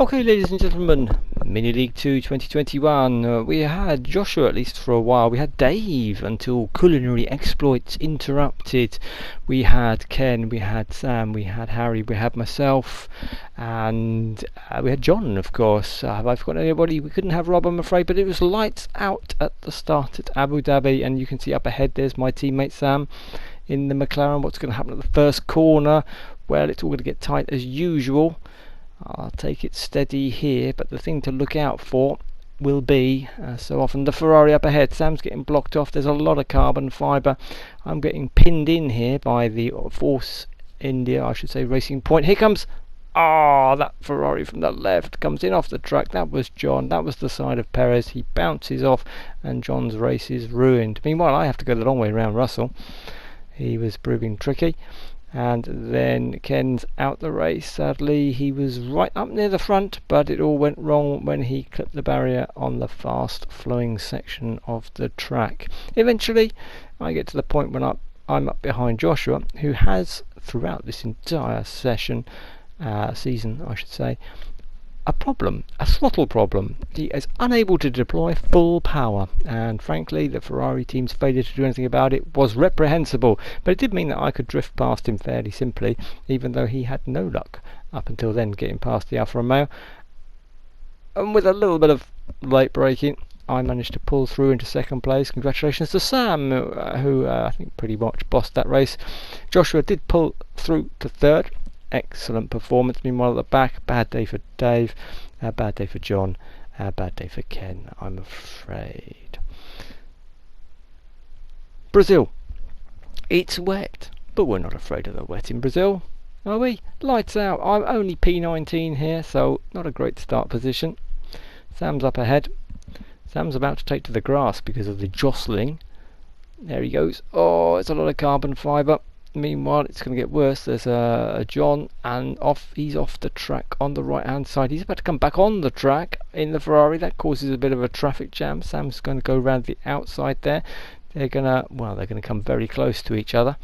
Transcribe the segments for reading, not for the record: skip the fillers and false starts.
Okay, ladies and gentlemen, Mini League 2 2021. We had Joshua at least for a while. We had Dave until culinary exploits interrupted. We had Ken, we had Sam, we had Harry, we had myself, and we had John, of course. Have I forgotten anybody? We couldn't have Rob, I'm afraid, but it was lights out at the start at Abu Dhabi, and you can see up ahead there's my teammate Sam in the McLaren. What's going to happen at the first corner? Well, it's all going to get tight as usual. I'll take it steady here, but the thing to look out for will be, so often, the Ferrari up ahead. Sam's getting blocked off. There's a lot of carbon fibre. I'm getting pinned in here by the Force India, I should say, Racing Point. Here comes, that Ferrari from the left comes in off the track. That was John. That was the side of Perez. He bounces off, and John's race is ruined. Meanwhile, I have to go the long way around Russell. He was proving tricky. And then Ken's out the race. Sadly, he was right up near the front, but it all went wrong when he clipped the barrier on the fast flowing section of the track. Eventually, I get to the point when I'm up behind Joshua, who has, throughout this entire season, I should say, a throttle problem. He is unable to deploy full power, and frankly the Ferrari team's failure to do anything about it was reprehensible, but it did mean that I could drift past him fairly simply, even though he had no luck up until then getting past the Alfa Romeo. And with a little bit of late braking, I managed to pull through into second place. Congratulations to Sam, who I think pretty much bossed that race. Joshua did pull through to third. Excellent performance. Meanwhile at the back, bad day for Dave, bad day for John, bad day for Ken, I'm afraid. Brazil. It's wet, but we're not afraid of the wet in Brazil, are we? Lights out. I'm only P19 here, so not a great start position. Sam's up ahead. Sam's about to take to the grass because of the jostling. There he goes. Oh, it's a lot of carbon fibre. Meanwhile, it's going to get worse. There's a John, and he's off the track on the right hand side. He's about to come back on the track in the Ferrari. That causes a bit of a traffic jam. Sam's going to go around the outside there. They're going to come very close to each other,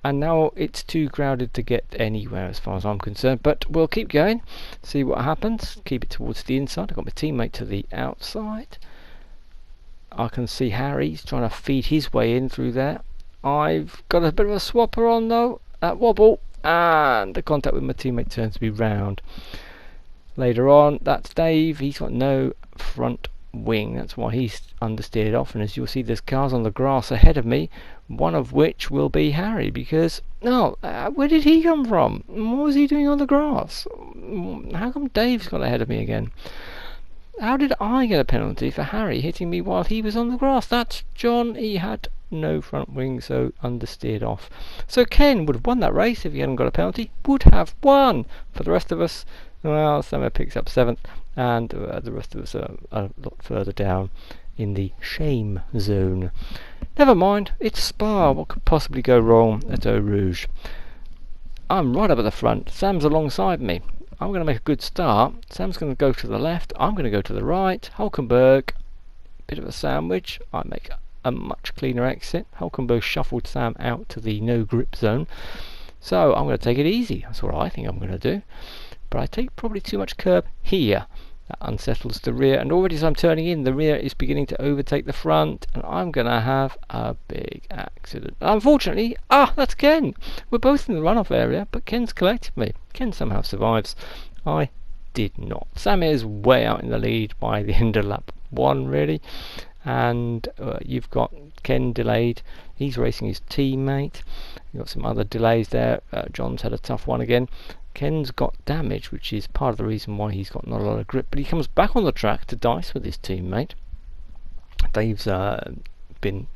and now it's too crowded to get anywhere as far as I'm concerned, but we'll keep going, see what happens. Keep it towards the inside. I've got my teammate to the outside. I can see Harry's trying to feed his way in through there. I've got a bit of a swapper on though, at wobble, and the contact with my teammate turns me round. Later on, that's Dave. He's got no front wing, that's why he's understeered off, and as you'll see there's cars on the grass ahead of me, one of which will be Harry, because where did he come from? What was he doing on the grass? How come Dave's got ahead of me again? How did I get a penalty for Harry hitting me while he was on the grass? That's John. He had no front wing, so understeered off. So Ken would have won that race if he hadn't got a penalty. Would have won. For the rest of us, well, Samuel picks up 7th, and the rest of us are a lot further down in the shame zone. Never mind, it's Spa. What could possibly go wrong at Eau Rouge? I'm right up at the front. Sam's alongside me. I'm going to make a good start. Sam's going to go to the left. I'm going to go to the right. Hulkenberg, bit of a sandwich. I make a much cleaner exit. Hulkenberg shuffled Sam out to the no grip zone. So I'm going to take it easy. That's what I think I'm going to do. But I take probably too much curb here. That unsettles the rear. And already as I'm turning in, the rear is beginning to overtake the front. And I'm going to have a big accident. Unfortunately, that's Ken. We're both in the runoff area, but Ken's collected me. Ken somehow survives. I did not. Sam is way out in the lead by the end of lap 1, really. And you've got Ken delayed. He's racing his teammate. You've got some other delays there. John's had a tough one again. Ken's got damage, which is part of the reason why he's got not a lot of grip. But he comes back on the track to dice with his teammate. Dave's been,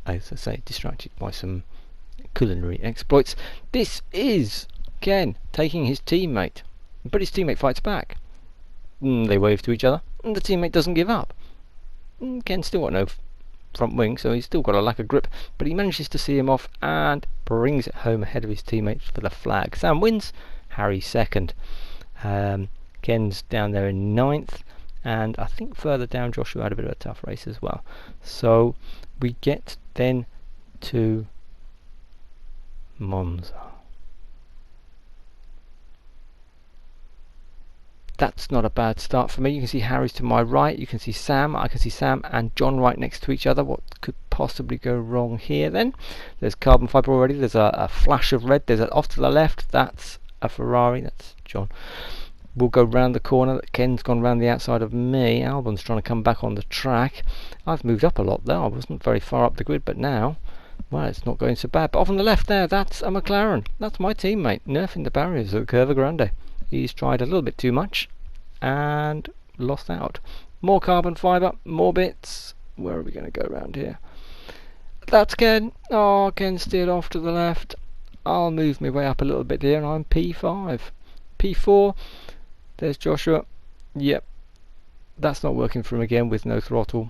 as I say, distracted by some culinary exploits. This is Ken taking his teammate, but his teammate fights back. They wave to each other, and the teammate doesn't give up. Ken's still got no front wing, so he's still got a lack of grip, but he manages to see him off and brings it home ahead of his teammates for the flag. Sam wins, Harry second. Ken's down there in 9th, and I think further down Joshua had a bit of a tough race as well. So we get then to Monza. That's not a bad start for me. You can see Harry's to my right. You can see Sam. I can see Sam and John right next to each other. What could possibly go wrong here then? There's carbon fibre already. There's a flash of red. There's off to the left. That's a Ferrari. That's John. We'll go round the corner. Ken's gone round the outside of me. Albon's trying to come back on the track. I've moved up a lot there. I wasn't very far up the grid, but now, well, it's not going so bad. But off on the left there, that's a McLaren. That's my teammate, nerfing the barriers at Curva Grande. He's tried a little bit too much and lost out. More carbon fibre, more bits. Where are we going to go around here? That's Ken. Oh, Ken steered off to the left. I'll move my way up a little bit here, and I'm P5. P4. There's Joshua. Yep, that's not working for him again with no throttle,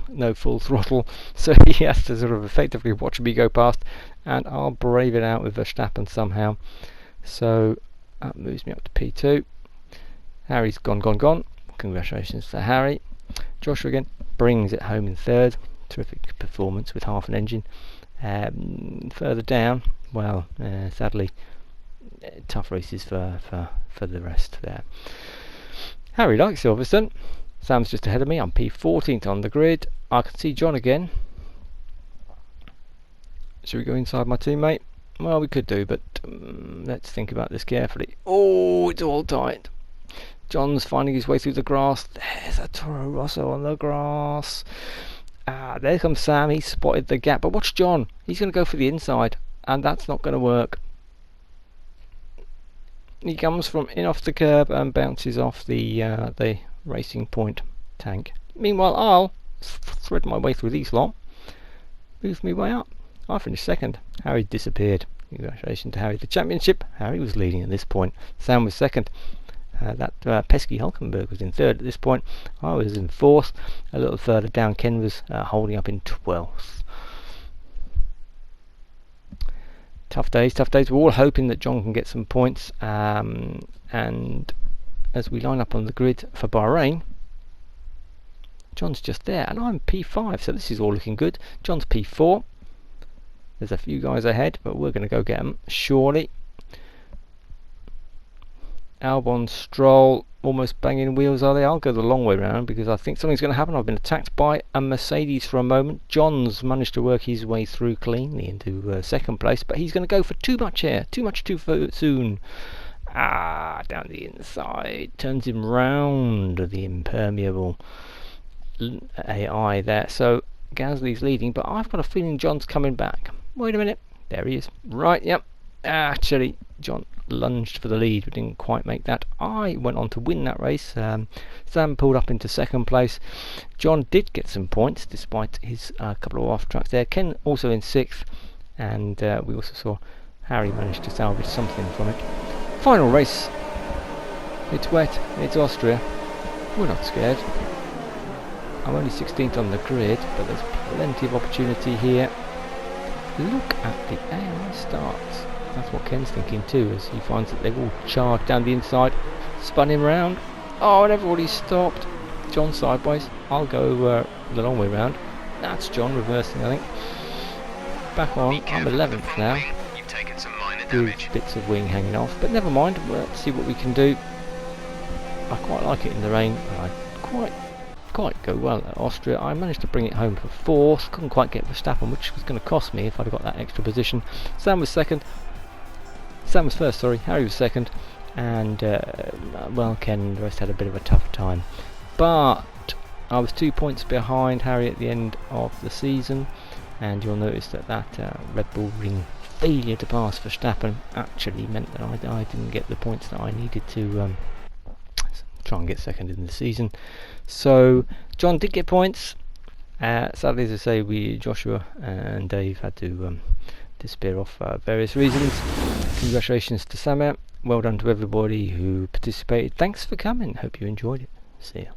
no full throttle, so he has to sort of effectively watch me go past, and I'll brave it out with Verstappen somehow. So that moves me up to P2. Harry's gone. Congratulations to Harry. Joshua again brings it home in third. Terrific performance with half an engine. Further down, well, sadly, tough races for the rest there. Harry likes Silverstone. Sam's just ahead of me. I'm P14th on the grid. I can see John again. Should we go inside my teammate? Well, we could do, but let's think about this carefully. Oh, it's all tight. John's finding his way through the grass. There's a Toro Rosso on the grass. There comes Sam. He's spotted the gap. But watch John. He's going to go for the inside, and that's not going to work. He comes from in off the curb and bounces off the Racing Point tank. Meanwhile, I'll thread my way through these lot. Move me way up. I finished second. Harry disappeared. Congratulations to Harry. The championship, Harry was leading at this point. Sam was second. That pesky Hulkenberg was in third at this point. I was in fourth. A little further down, Ken was holding up in 12th. Tough days. We're all hoping that John can get some points. And as we line up on the grid for Bahrain, John's just there, and I'm P5, so this is all looking good. John's P4. There's a few guys ahead, but we're going to go get them, surely. Albon, Stroll, almost banging wheels, are they? I'll go the long way round because I think something's going to happen. I've been attacked by a Mercedes for a moment. John's managed to work his way through cleanly into second place, but he's going to go for too much here, too soon. Down the inside, turns him round, the impermeable AI there. So Gasly's leading, but I've got a feeling John's coming back. Wait a minute, there he is. Right, yep. Actually, John lunged for the lead, but didn't quite make that. I went on to win that race. Sam pulled up into second place. John did get some points despite his couple of off tracks there. Ken also in sixth, and we also saw Harry managed to salvage something from it. Final race. It's wet. It's Austria. We're not scared. I'm only 16th on the grid, but there's plenty of opportunity here. Look at the AI starts. That's what Ken's thinking too, as he finds that they've all charged down the inside, spun him round. Oh, and everybody's stopped. John sideways. I'll go the long way round. That's John reversing, I think. Back on. I'm 11th now. You've taken some minor With damage. bits of wing hanging off, but never mind. Let's see what we can do. I quite like it in the rain. I quite go well at Austria. I managed to bring it home for fourth. Couldn't quite get Verstappen, which was going to cost me if I'd have got that extra position. Sam was second. Sam was first, sorry. Harry was second. And, well, Ken and the rest had a bit of a tough time. But I was 2 points behind Harry at the end of the season. And you'll notice that Red Bull Ring failure to pass Verstappen actually meant that I didn't get the points that I needed to try and get second in the season. So John did get points. Sadly, as I say, Joshua and Dave had to disappear off various reasons. Congratulations to Samir. Well done to everybody who participated. Thanks for coming. Hope you enjoyed it. See ya.